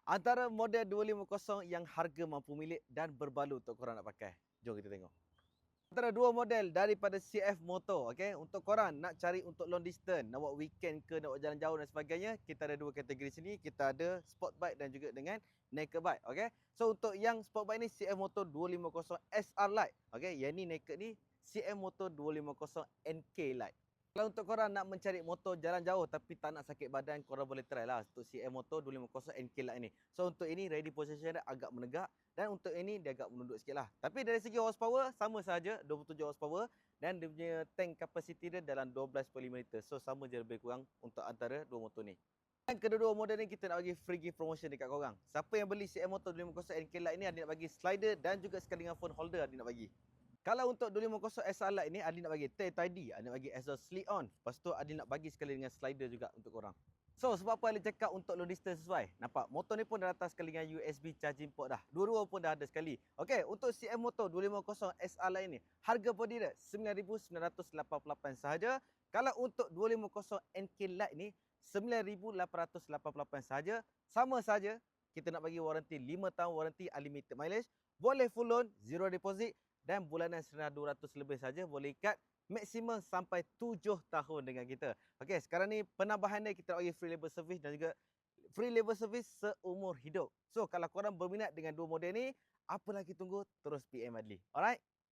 Antara model 250 yang harga mampu milik dan berbaloi untuk korang nak pakai. Jom kita tengok. Antara dua model daripada CF Motor, okey. Untuk korang nak cari untuk long distance, nak buat weekend ke, nak buat jalan jauh dan sebagainya, kita ada dua kategori sini. Kita ada sport bike dan juga dengan naked bike, okey. So untuk yang sport bike ni CF Motor 250 SR Lite, okey. Yang ni naked ni CF Motor 250 NK Lite. Kalau untuk korang nak mencari motor jalan jauh tapi tak nak sakit badan, korang boleh try lah untuk CF Motor 250 NK Lite ni. So untuk ini ready position dia agak menegak dan untuk ini dia agak menunduk sikit lah. Tapi dari segi horsepower sama saja 27 horsepower dan dia punya tank capacity dia dalam 12.5 liter. So sama je lebih kurang untuk antara dua motor ni. Dan kedua-dua model ni kita nak bagi free gift promotion dekat korang. Siapa yang beli CF Motor 250 NK Lite ni, Adi nak bagi slider dan juga sekali dengan phone holder Adi nak bagi. Kalau untuk 250 SR Lite ni, Adi nak bagi tail tidy, Adi nak bagi exhaust slip on. Lepas tu Adi nak bagi sekali dengan slider juga untuk korang. So, sebab apa Adi cakap untuk long distance sesuai? Nampak? Motor ni pun dah datang sekali dengan USB charging port dah. Dua-dua pun dah ada sekali. Okey, untuk CF Motor 250 SR Lite ni, harga body dia RM9,988 sahaja. Kalau untuk 250 NK Lite ni, RM9,888 sahaja. Sama saja, kita nak bagi waranti 5 tahun waranti unlimited mileage. Boleh full loan, zero deposit. Dan bulanan RM1,200 lebih saja boleh ikat maksimum sampai 7 tahun dengan kita. Okey, sekarang ni penambahan dia kita bagi free labor service dan juga free labor service seumur hidup. So, kalau korang berminat dengan dua model ni, apa lagi tunggu? Terus PM Adli. Alright?